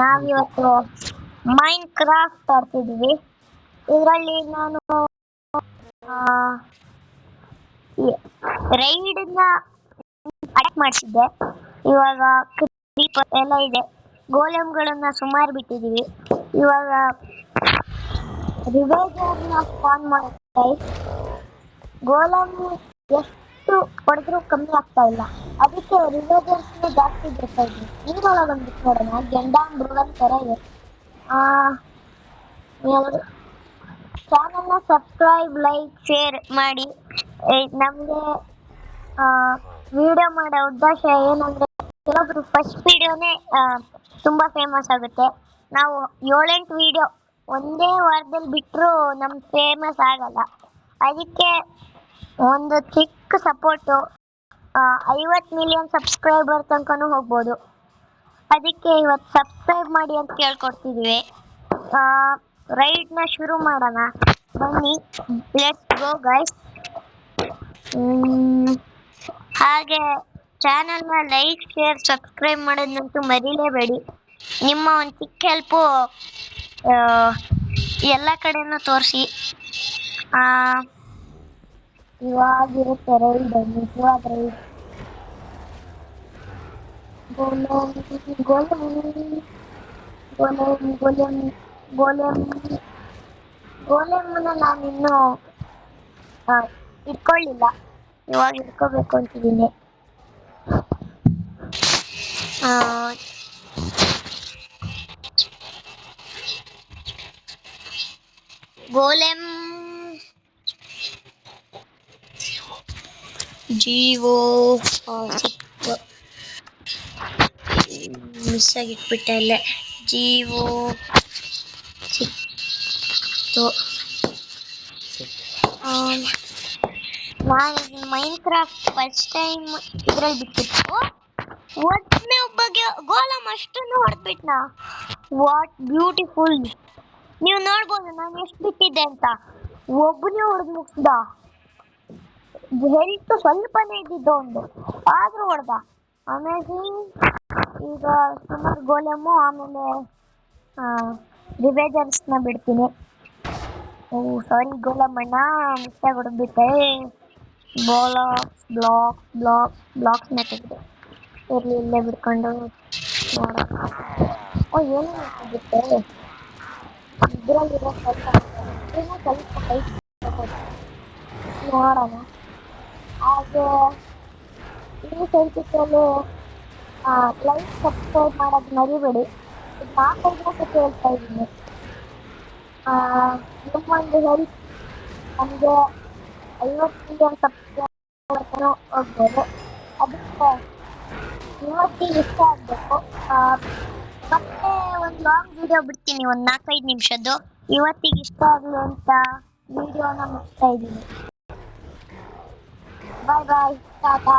ನಾವಿವತ್ತು main craft ಆಡ್ತಿದ್ವಿ. ಇದರಲ್ಲಿ ನಾನು ರೈಡ್ ಅಟ್ಯಾಕ್ ಮಾಡಿಸಿದ್ದೆ. ಇವಾಗ ಕ್ರೀಪರ್ ಎಲ್ಲ ಇದೆ. ಗೋಲೆಮ್ಗಳನ್ನ ಸುಮಾರು ಬಿಟ್ಟಿದೀವಿ. ಇವಾಗ ರಿವೇಜರ್ನ ಸ್ಪಾನ್ ಮಾಡುತ್ತೆ. ಗೋಲಮ್ ಎಷ್ಟು ಹೊಡೆದ್ರೂ ಕಮ್ಮಿ ಆಗ್ತಾ ಇಲ್ಲ. ಅದಕ್ಕೆ ರಿವೇಜರ್ಸ್ನ ಜಾಸ್ತಿ ಬಿಡ್ತಾ ಇದ್ವಿ. ನೀರೊಳಗೊಂದು ನೋಡೋಣ, ಗೆಂಡ ಮೃಗನ್ ತರ ಇದೆ. ಚಾನಲ್ನ ಸಬ್ಸ್ಕ್ರೈಬ್, ಲೈಕ್, ಶೇರ್ ಮಾಡಿ. ನಮಗೆ ವಿಡಿಯೋ ಮಾಡೋ ಉದ್ದೇಶ ಏನಂದ್ರೆ, ಕೆಲವೊಬ್ರು ಫಸ್ಟ್ ವಿಡಿಯೋನೇ ತುಂಬಾ ಫೇಮಸ್ ಆಗುತ್ತೆ. ನಾವು 7-8 ವಿಡಿಯೋ ಒಂದೇ ವಾರದಲ್ಲಿ ಬಿಟ್ಟರು ನಮ್ ಫೇಮಸ್ ಆಗಲ್ಲ. ಅದಕ್ಕೆ ಒಂದು ಚಿಕ್ಕ ಸಪೋರ್ಟು 50 ಮಿಲಿಯನ್ ಸಬ್ಸ್ಕ್ರೈಬರ್ ತನಕನೂ ಹೋಗ್ಬೋದು. ಅದಕ್ಕೆ ಇವತ್ತು ಸಬ್ಸ್ಕ್ರೈಬ್ ಮಾಡಿ ಅಂತ ಕೇಳ್ಕೊಡ್ತಿದ್ವಿ. ರೈಡ್ನ ಶುರು ಮಾಡೋಣ ಬನ್ನಿ. Let's go guys. ಹಾಗೆ ಚಾನಲ್ನ ಲೈಕ್, ಶೇರ್, ಸಬ್ಸ್ಕ್ರೈಬ್ ಮಾಡೋದಂತೂ ಮರಿಲೇಬೇಡಿ. ನಿಮ್ಮ ಒಂದು ಚಿಕ್ಕ ಹೆಲ್ಪು ಎಲ್ಲ ಕಡೆನೂ ತೋರಿಸಿ. ಇವಾಗಿರುತ್ತೆ ರೈಡ್, ನಿಜವಾದ ರೈಡ್. ಗೋಲೆಮ್ನ ನಾನಿನ್ನೂ ಇಟ್ಕೊಳ್ಳಿಲ್ಲ. ಇವಾಗ ಇಟ್ಕೋಬೇಕು ಅಂತಿದ್ದೀನಿ. ಗೋಲೆಮ್ ಜೀವೋ ಮಿಸ್ ಆಗಿಟ್ಬಿಟ್ಟೆ ಅಲ್ಲೇ. ಜೀವೋ ಸಿಕ್ತು. ನಾನು ಮೈನ್ ಕ್ರಾಫ್ಟ್ ಫಸ್ಟ್ ಟೈಮ್ ಇದ್ರಲ್ಲಿ ಬಿಟ್ಟಿತ್ತು. ಒಬ್ಬನೇ ಒಬ್ಬಗೆ ಗೋಲಮ್ ಅಷ್ಟನ್ನು ಹೊಡೆದ್ಬಿಟ್ನಾ. What beautiful. ನೀವು ನೋಡ್ಬೋದು ನಾನು ಎಷ್ಟು ಬಿಟ್ಟಿದ್ದೆ ಅಂತ. ಒಬ್ಬನೇ ಹೊಡೆದು ಮುಗಿಸ್ದ. ಹೆಲ್ತ್ ಸ್ವಲ್ಪನೇ ಇದ್ದಿದ್ದು ಒಂದು, ಆದ್ರೂ ಹೊಡೆದ. ಅಮೇಜಿಂಗ್. ಈಗ ಸುಮಾರು ಗೋಲೆಮು, ಆಮೇಲೆ ರಿವೇಜರ್ಸ್ನ ಬಿಡ್ತೀನಿ. ಸಾರಿ ಗೋಲಮ್ ಅಣ್ಣ, ಮಿಸ್ಟಾಗಿ ಹೊಡೆದ್ಬಿಟ್ಟೆ. ಬ್ಲಾಕ್ಸ್ನ ತೆಗೆದು ಇರಲಿ, ಇಲ್ಲೇ ಬಿಡ್ಕೊಂಡು ನೋಡೋಣ. ಏನು ಬಿಟ್ಟೆ ಇದರಲ್ಲಿರೋ ಸ್ವಲ್ಪ ಕೈ ನೋಡೋಣ. ಹಾಗೆ ಈ ಸಂಚಿಕೆಯಲ್ಲಿ ಲೈಕ್, ಸಬ್ಸ್ಕ್ರೈಬ್ ಮಾಡೋದು ಮರಿಬೇಡಿ. 4-5 ಸತಿ ಹೇಳ್ತಾ ಇದ್ದೀನಿ. ನಿಮ್ಮೊಂದು ಹೆಲ್ಪ್ ನಮಗೆ 50 ಮಿಲಿಯನ್ ಸಬ್ಸ್ಕ್ರೈಬ್ ಹೋಗ್ಬೋದು. ಅದಕ್ಕೆ ಇವತ್ತಿಗೆ ಇಷ್ಟ ಆಗಬೇಕು. ಮತ್ತೆ ಒಂದು ಲಾಂಗ್ ವಿಡಿಯೋ ಬಿಡ್ತೀನಿ, ಒಂದು 4-5 ನಿಮಿಷದ್ದು. ಇವತ್ತಿಗೆ ಇಷ್ಟ ಆಗಲಿ ಅಂತ ವಿಡಿಯೋನ ಮುಗಿಸ್ತಾ ಇದ್ದೀನಿ. ಬಾಯ್ ಬಾಯ್, ಟಾಟಾ.